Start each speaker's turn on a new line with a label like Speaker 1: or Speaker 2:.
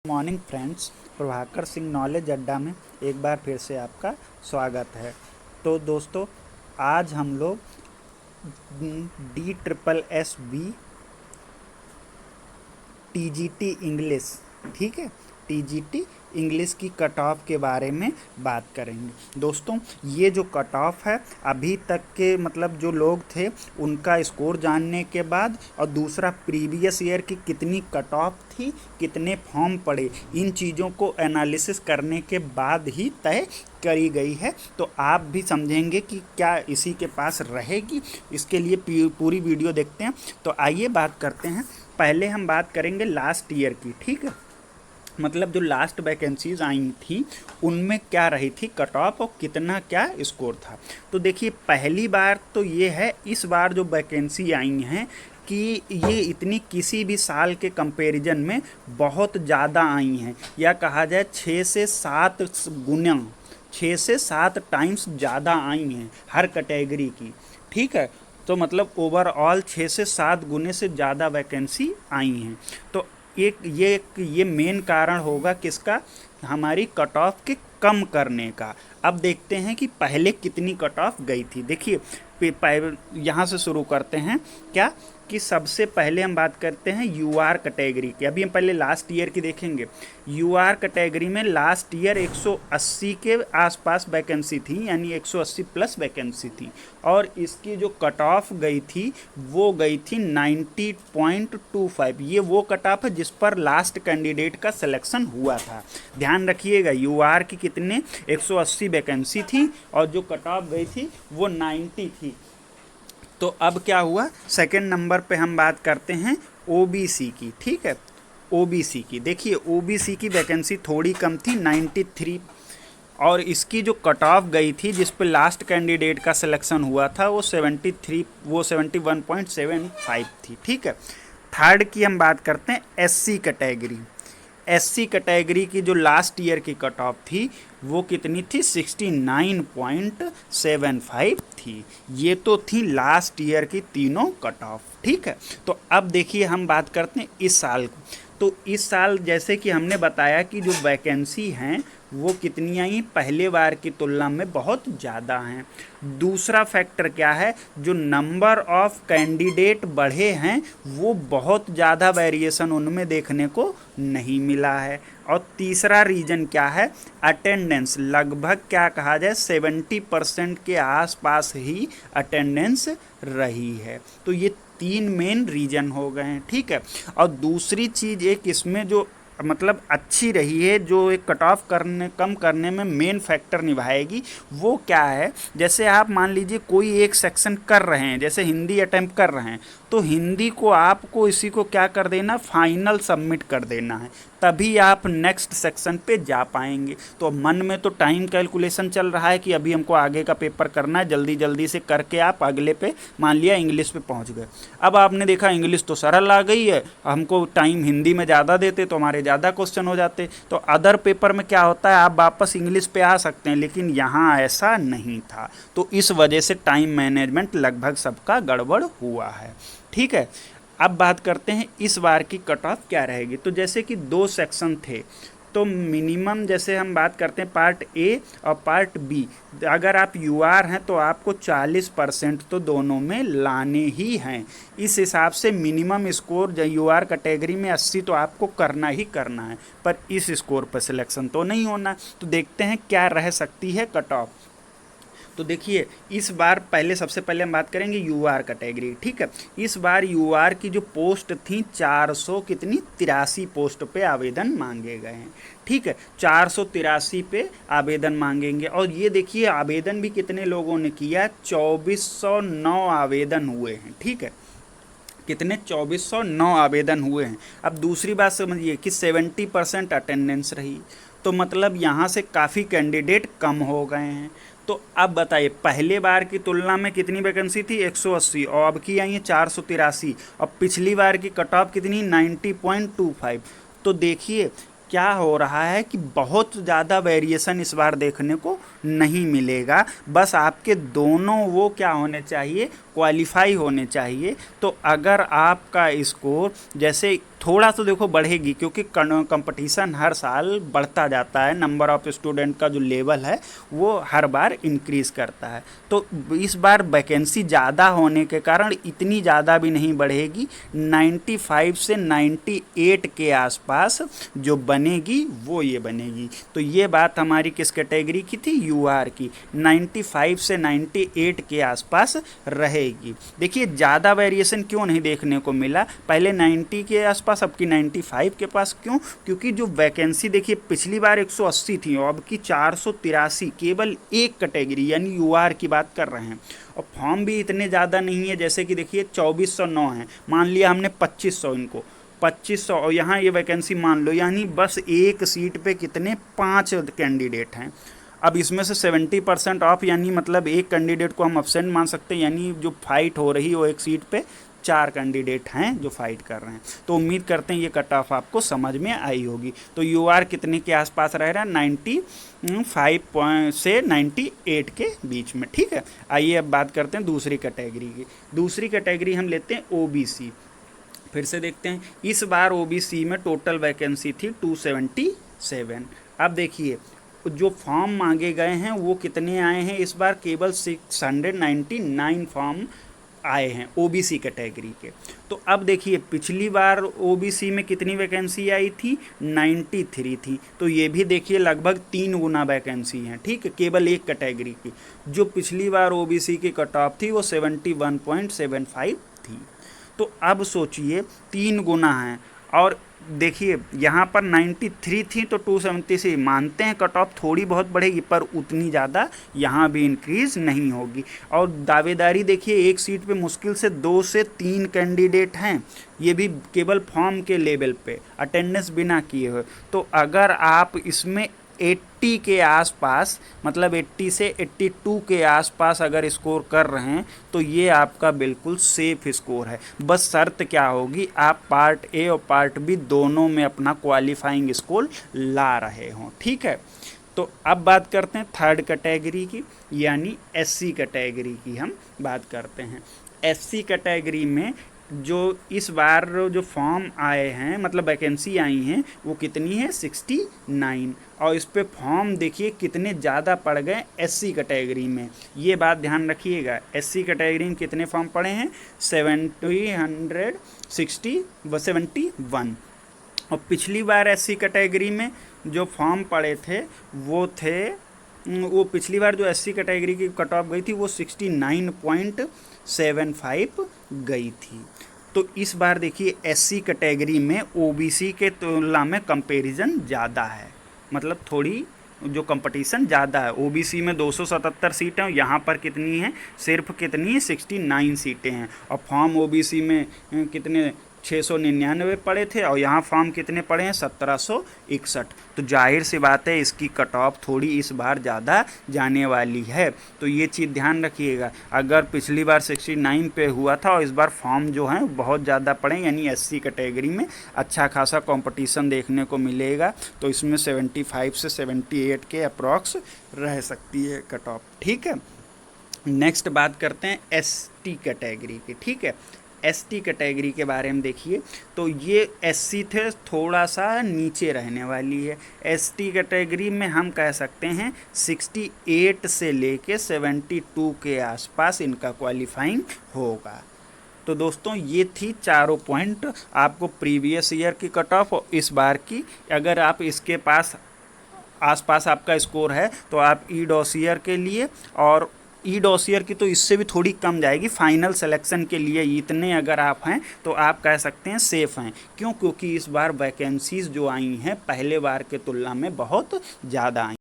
Speaker 1: Morning friends, Prabhakar Singh knowledge अड्डा में एक बार फिर से आपका स्वागत है। तो दोस्तों, आज हम लोग DSSB TGT इंग्लिश, ठीक है, TGT इंग्लिश की कट ऑफ के बारे में बात करेंगे। दोस्तों, ये जो कट ऑफ है अभी तक के मतलब जो लोग थे उनका स्कोर जानने के बाद, और दूसरा प्रीवियस ईयर की कितनी कट ऑफ थी, कितने फॉर्म पड़े, इन चीज़ों को एनालिसिस करने के बाद ही तय करी गई है। तो आप भी समझेंगे कि क्या इसी के पास रहेगी। इसके लिए पूरी वीडियो देखते हैं। तो आइए बात करते हैं। पहले हम बात करेंगे लास्ट ईयर की, ठीक है, मतलब जो लास्ट वैकेंसीज आई थी उनमें क्या रही थी कट ऑफ और कितना क्या स्कोर था। तो देखिए, पहली बार तो ये है, इस बार जो वैकेंसी आई हैं कि ये इतनी किसी भी साल के कंपैरिजन में बहुत ज़्यादा आई हैं, या कहा जाए 6 से 7 गुना, 6 से 7 टाइम्स ज़्यादा आई हैं हर कैटेगरी की, ठीक है। तो मतलब ओवरऑल 6 से 7 गुने से ज़्यादा वैकेंसी आई हैं। तो ये मेन कारण होगा किसका, हमारी कट ऑफ के कम करने का। अब देखते हैं कि पहले कितनी कट ऑफ गई थी। देखिए, यहाँ से शुरू करते हैं क्या कि सबसे पहले हम बात करते हैं यूआर कैटेगरी की। अभी हम पहले लास्ट ईयर की देखेंगे। यूआर कैटेगरी में लास्ट ईयर 180 के आसपास वैकेंसी थी, यानी 180 प्लस वैकेंसी थी, और इसकी जो कट ऑफ गई थी वो गई थी 90.25। ये वो कट ऑफ है जिस पर लास्ट कैंडिडेट का सिलेक्शन हुआ था। ध्यान रखिएगा, यूआर की कितने 180 वैकेंसी थी और जो कट ऑफ गई थी वो 90 थी। तो अब क्या हुआ, सेकंड नंबर पे हम बात करते हैं ओबीसी की, ठीक है। ओबीसी की देखिए, ओबीसी की वैकेंसी थोड़ी कम थी 93, और इसकी जो कट ऑफ गई थी जिस पे लास्ट कैंडिडेट का सिलेक्शन हुआ था वो 73, वो 71.75 थी, ठीक है। थर्ड की हम बात करते हैं एससी कैटेगरी। एससी कैटेगरी की जो लास्ट ईयर की कट ऑफ थी वो कितनी थी, 69.75 थी। ये तो थी लास्ट ईयर की तीनों कट ऑफ, ठीक है। तो अब देखिए हम बात करते हैं इस साल को। तो इस साल जैसे कि हमने बताया कि जो वैकेंसी हैं वो कितनी आई, पहले बार की तुलना में बहुत ज़्यादा हैं। दूसरा फैक्टर क्या है, जो नंबर ऑफ कैंडिडेट बढ़े हैं वो बहुत ज़्यादा वेरिएशन उनमें देखने को नहीं मिला है। और तीसरा रीज़न क्या है, अटेंडेंस लगभग क्या कहा जाए 70% के आसपास ही अटेंडेंस रही है। तो ये 3 मेन रीजन हो गए हैं, ठीक है। और दूसरी चीज़ एक इसमें जो मतलब अच्छी रही है, जो एक कट ऑफ कम करने में मेन फैक्टर निभाएगी, वो क्या है, जैसे आप मान लीजिए कोई एक सेक्शन कर रहे हैं, जैसे हिंदी अटेम्प्ट कर रहे हैं, तो हिंदी को आपको इसी को क्या कर देना, फाइनल सबमिट कर देना है, तभी आप नेक्स्ट सेक्शन पे जा पाएंगे। तो मन में तो टाइम कैलकुलेशन चल रहा है कि अभी हमको आगे का पेपर करना है, जल्दी जल्दी से करके आप अगले पे मान लिया इंग्लिश पे पहुंच गए। अब आपने देखा इंग्लिश तो सरल आ गई है, हमको टाइम हिंदी में ज़्यादा देते तो हमारे ज़्यादा क्वेश्चन हो जाते। तो अदर पेपर में क्या होता है, आप वापस इंग्लिश पे आ सकते हैं, लेकिन यहाँ ऐसा नहीं था। तो इस वजह से टाइम मैनेजमेंट लगभग सबका गड़बड़ हुआ है, ठीक है। अब बात करते हैं इस बार की कट ऑफ क्या रहेगी। तो जैसे कि 2 सेक्शन थे, तो मिनिमम जैसे हम बात करते हैं पार्ट ए और पार्ट बी, अगर आप यूआर हैं तो आपको 40% तो दोनों में लाने ही हैं। इस हिसाब से मिनिमम स्कोर यूआर कैटेगरी में 80 तो आपको करना ही करना है, पर इस स्कोर पर सिलेक्शन तो नहीं होना। तो देखते हैं क्या रह सकती है कट ऑफ। तो देखिए, इस बार पहले सबसे पहले हम बात करेंगे यूआर कैटेगरी, ठीक है। इस बार यूआर की जो पोस्ट थी 483 पोस्ट पे आवेदन मांगे गए हैं, ठीक है। 483 पे आवेदन मांगेंगे, और ये देखिए आवेदन भी कितने लोगों ने किया, 2409 आवेदन हुए हैं, ठीक है। कितने, 2409 आवेदन हुए हैं। अब दूसरी बात समझिए कि 70% अटेंडेंस रही, तो मतलब यहाँ से काफ़ी कैंडिडेट कम हो गए हैं। तो अब बताइए, पहले बार की तुलना में कितनी वैकेंसी थी, 180, और अब की आई है 483, और पिछली बार की कट ऑफ कितनी, 90.25। तो देखिए क्या हो रहा है कि बहुत ज़्यादा वेरिएशन इस बार देखने को नहीं मिलेगा। बस आपके दोनों वो क्या होने चाहिए, क्वालिफाई होने चाहिए। तो अगर आपका स्कोर जैसे थोड़ा तो देखो बढ़ेगी, क्योंकि कंपटीशन हर साल बढ़ता जाता है, नंबर ऑफ स्टूडेंट का जो लेवल है वो हर बार इंक्रीज़ करता है। तो इस बार वैकेंसी ज़्यादा होने के कारण इतनी ज़्यादा भी नहीं बढ़ेगी, 95 से 98 के आसपास जो बनेगी वो ये बनेगी। तो ये बात हमारी किस कैटेगरी की थी, यूआर की, 95 से 98 के आसपास रहेगी। देखिए ज़्यादा वेरिएशन क्यों नहीं देखने को मिला, पहले 90 के आसपास, अब की 95 के पास, क्यों? क्योंकि जो वैकेंसी देखिए पिछली बार 180 थी और अब की 483, केवल एक कैटेगरी यानी यूआर की बात कर रहे हैं। और फॉर्म भी इतने ज़्यादा नहीं है, जैसे कि देखिए 2409 है, मान लिया हमने 2500 इनको, 2500, और यहाँ ये वैकेंसी मान लो, यानी बस एक सीट पे कितने 5 कैंडिडेट हैं। अब इसमें से 70% ऑफ, यानी मतलब एक कैंडिडेट को हम अब्सेंट मान सकते हैं, यानी जो फाइट हो रही है वो एक सीट पे 4 कैंडिडेट हैं जो फाइट कर रहे हैं। तो उम्मीद करते हैं ये कट ऑफ आपको समझ में आई होगी। तो यूआर कितने के आसपास रह रहा है, 95 से 98 के बीच में, ठीक है। आइए अब बात करते हैं दूसरी कैटेगरी की। दूसरी कैटेगरी हम लेते हैं ओबीसी। फिर से देखते हैं, इस बार ओबीसी में टोटल वैकेंसी थी 277। अब देखिए जो फॉर्म मांगे गए हैं वो कितने आए हैं इस बार, केवल 699 फॉर्म आए हैं ओबीसी कैटेगरी के। तो अब देखिए पिछली बार ओबीसी में कितनी वैकेंसी आई थी, 93 थी। तो ये भी देखिए लगभग 3 गुना वैकेंसी है, ठीक है, केवल एक कैटेगरी की। जो पिछली बार ओबीसी की कट ऑफ थी वो 71.75 थी। तो अब सोचिए 3 गुना है, और देखिए यहाँ पर 93 थी तो 276, मानते हैं कट ऑफ थोड़ी बहुत बढ़ेगी पर उतनी ज़्यादा यहाँ भी इंक्रीज़ नहीं होगी। और दावेदारी देखिए एक सीट पे मुश्किल से 2 से 3 कैंडिडेट हैं, ये भी केवल फॉर्म के लेवल पे, अटेंडेंस बिना किए हुए। तो अगर आप इसमें 80 के आसपास, मतलब 80 से 82 के आसपास अगर स्कोर कर रहे हैं तो ये आपका बिल्कुल सेफ स्कोर है। बस शर्त क्या होगी, आप पार्ट ए और पार्ट बी दोनों में अपना क्वालिफाइंग स्कोर ला रहे हों, ठीक है। तो अब बात करते हैं थर्ड कैटेगरी की, यानी एससी कैटेगरी की हम बात करते हैं। एससी कैटेगरी में जो इस बार जो फॉर्म आए हैं, मतलब वैकेंसी आई हैं, वो कितनी है, 69। और इस पे फॉर्म देखिए कितने ज़्यादा पड़ गए एससी कैटेगरी में, ये बात ध्यान रखिएगा। एससी कैटेगरी में कितने फॉर्म पड़े हैं, 71। और पिछली बार एससी कैटेगरी में जो फॉर्म पड़े थे वो पिछली बार जो एससी कैटेगरी की कट ऑफ गई थी वो 69.75 गई थी। तो इस बार देखिए एससी कैटेगरी में ओबीसी के तुलना में कंपैरिजन ज़्यादा है, मतलब थोड़ी जो कंपटीशन ज़्यादा है। ओबीसी में 277 सीटें हैं, यहाँ पर कितनी हैं, सिर्फ कितनी है, 69 सीटें हैं। और फॉर्म ओबीसी में कितने 699 पड़े थे और यहाँ फॉर्म कितने पड़े हैं, 1761। तो जाहिर सी बात है इसकी कट ऑफ थोड़ी इस बार ज़्यादा जाने वाली है। तो ये चीज़ ध्यान रखिएगा, अगर पिछली बार 69 पे हुआ था और इस बार फॉर्म जो हैं बहुत ज़्यादा पड़े, यानी एससी कैटेगरी में अच्छा खासा कंपटीशन देखने को मिलेगा। तो इसमें 75 से 78 के अप्रॉक्स रह सकती है कट ऑफ, ठीक है। नेक्स्ट बात करते हैं एसटी कैटेगरी की, ठीक है। एसटी कैटेगरी के बारे में देखिए, तो ये एससी थे थोड़ा सा नीचे रहने वाली है। एसटी कैटेगरी में हम कह सकते हैं 68 से लेके 72 के आसपास इनका क्वालिफाइंग होगा। तो दोस्तों ये थी चारों पॉइंट आपको प्रीवियस ईयर की कट ऑफ और इस बार की। अगर आप इसके आसपास आपका स्कोर है तो आप ई डॉसियर के लिए, और ई डॉसियर की तो इससे भी थोड़ी कम जाएगी, फाइनल सिलेक्शन के लिए इतने अगर आप हैं तो आप कह सकते हैं सेफ़ हैं। क्यों? क्योंकि इस बार वैकेंसीज़ जो आई हैं पहले बार के तुलना में बहुत ज़्यादा आई।